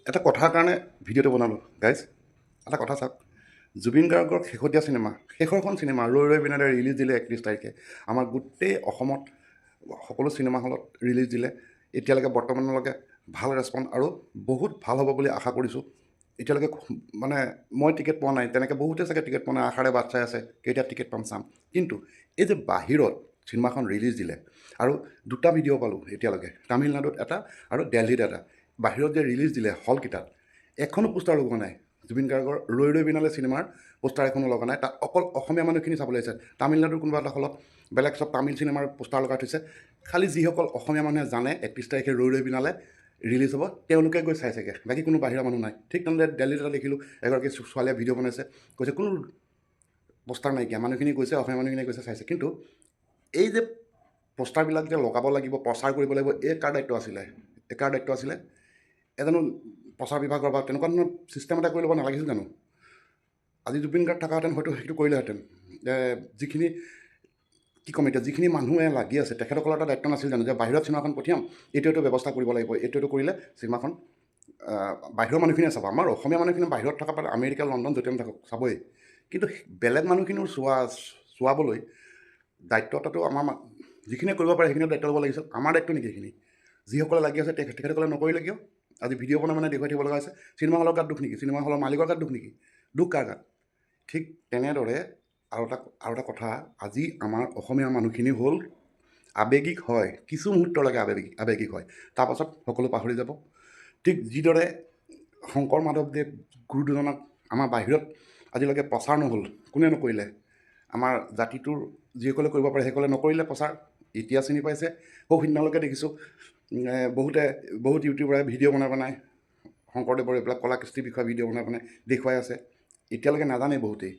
এটা কথাৰ কাৰণে ভিডিঅ'টো বনালোঁ গাইজ। এটা কথা চাওক, জুবিন গাৰ্গৰ শেহতীয়া চিনেমা, শেষৰখন চিনেমা ৰৈ ৰৈ বিনালে ৰিলিজ দিলে 31 তাৰিখে। আমাৰ গোটেই অসমত সকলো চিনেমা হলত ৰিলিজ দিলে। এতিয়ালৈকে বৰ্তমানলৈকে ভাল ৰেচপন্স আৰু বহুত ভাল হ'ব বুলি আশা কৰিছোঁ। এতিয়ালৈকে মানে মই টিকেট পোৱা নাই, তেনেকৈ বহুতে চাগে টিকেট পোৱা নাই, আশাৰে বাট চাই আছে কেতিয়া টিকেট পাম চাম। কিন্তু এই যে বাহিৰত চিনেমাখন ৰিলিজ দিলে আৰু দুটা ভিডিঅ' পালোঁ এতিয়ালৈকে, তামিলনাডুত এটা আৰু দিল্লীত এটা। বাহিৰত যে ৰিলিজ দিলে হলকেইটাত এখনো পোষ্টাৰ লগোৱা নাই। জুবিন গাৰ্গৰ ৰৈ ৰৈ বিনালে চিনেমাৰ পোষ্টাৰ এখনো লগা নাই। তাত অকল অসমীয়া মানুহখিনি চাবলৈ আহিছে। তামিলনাডুৰ কোনোবা এটা হলত বেলেগ চব তামিল চিনেমাৰ পোষ্টাৰ লগাই থৈছে। খালি যিসকল অসমীয়া মানুহে জানে 31 তাৰিখে ৰৈ ৰৈ বিনালে ৰিলিজ হ'ব তেওঁলোকে গৈ চাইছেগৈ, বাকী কোনো বাহিৰা মানুহ নাই। ঠিক তেনেদৰে দিল্লীত এটা দেখিলোঁ, এগৰাকী ছোৱালীয়ে ভিডিঅ' বনাইছে, কৈছে কোনো পোষ্টাৰ নাইকিয়া, মানুহখিনি গৈছে, অসমীয়া মানুহখিনিয়ে গৈছে চাইছে। কিন্তু এই যে পোষ্টাৰবিলাক যে লগাব লাগিব, প্ৰচাৰ কৰিব লাগিব, এই কাৰ দায়িত্ব আছিলে? এই কাৰ দায়িত্ব আছিলে? এজনো প্ৰচাৰ বিভাগৰ বা তেনেকুৱা ধৰণৰ ছিষ্টেম এটা কৰি ল'ব নালাগিছিল জানো? আজি জুবিন গাৰ্গ থকাহেঁতেন হয়তো সেইটো কৰিলেহেঁতেন। যিখিনি কি ক'ম এতিয়া, যিখিনি মানুহে লাগি আছে তেখেতসকলৰ এটা দায়িত্ব নাছিল জানো যে বাহিৰত চিনেমাখন পঠিয়াম, এইটো ব্যৱস্থা কৰিব লাগিব, এইটো কৰিলে চিনেমাখন বাহিৰৰ মানুহখিনিয়ে চাব। আমাৰ অসমীয়া মানুহখিনি বাহিৰত থকা আমেৰিকা, লণ্ডন য'তে নাথাকক চাবই। কিন্তু বেলেগ মানুহখিনিও চোৱাবলৈ দায়িত্ব এটাতো আমাৰ যিখিনিয়ে কৰিব পাৰে সেইখিনিও দায়িত্ব ল'ব লাগিছিল। আমাৰ দায়িত্ব নেকি সেইখিনি? যিসকলে লাগি আছে তেখেতসকলে নকৰিলে কিয়? আজি ভিডিঅ' বনাই মানে দেখুৱাই থাকিব লগা হৈছে। চিনেমা হলৰ গাত দুখ নেকি? চিনেমা হলৰ মালিকৰ গাত দুখ নেকি? দুখ কাৰ গাত? ঠিক তেনেদৰে আৰু এটা কথা, আজি আমাৰ অসমীয়া মানুহখিনি হ'ল আৱেগিক হয়, কিছু মুহূৰ্তলৈকে আৱেগিক হয়, তাৰপাছত সকলো পাহৰি যাব। ঠিক যিদৰে শংকৰ মাধৱদেৱ গুৰু দুজনক আমাৰ বাহিৰত আজিলৈকে প্ৰচাৰ নহ'ল, কোনে নকৰিলে? আমাৰ জাতিটোৰ যিসকলে কৰিব পাৰে সেইসকলে নকৰিলে প্ৰচাৰ। এতিয়া চিনি পাইছে। সিদিনালৈকে দেখিছোঁ বহুত ইউটিউবাৰে ভিডিঅ' বনাই শংকৰদেৱৰ এইবিলাক কলা কৃষ্টিৰ বিষয়ে ভিডিঅ' বনাই দেখুৱাই আছে। এতিয়ালৈকে নাজানে বহুতেই।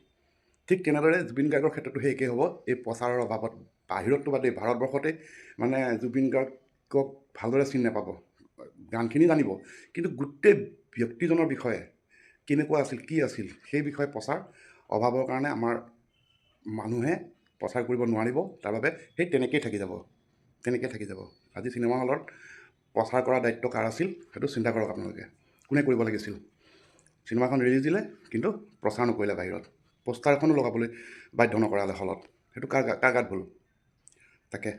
ঠিক তেনেদৰে জুবিন গাৰ্গৰ ক্ষেত্ৰতো সেই একেই হ'ব। এই প্ৰচাৰৰ অভাৱত বাহিৰততো বাদেই, ভাৰতবৰ্ষতেই মানে জুবিন গাৰ্গক ভালদৰে চিনি নাপাব। গানখিনি জানিব, কিন্তু গোটেই ব্যক্তিজনৰ বিষয়ে কেনেকুৱা আছিল, কি আছিল, সেই বিষয়ে প্ৰচাৰ অভাৱৰ কাৰণে আমাৰ মানুহে প্ৰচাৰ কৰিব নোৱাৰিব। তাৰ বাবে সেই তেনেকেই থাকি যাব। আজি চিনেমা হলত প্ৰচাৰ কৰাৰ দায়িত্ব কাৰ আছিল সেইটো চিন্তা কৰক আপোনালোকে। কোনে কৰিব লাগিছিল? চিনেমাখন ৰিলিজ দিলে কিন্তু প্ৰচাৰ নকৰিলে বাহিৰত, পোষ্টাৰ এখনো লগাবলৈ বাধ্য নকৰালে হলত। সেইটো কাৰ গাত ভুল? তাকে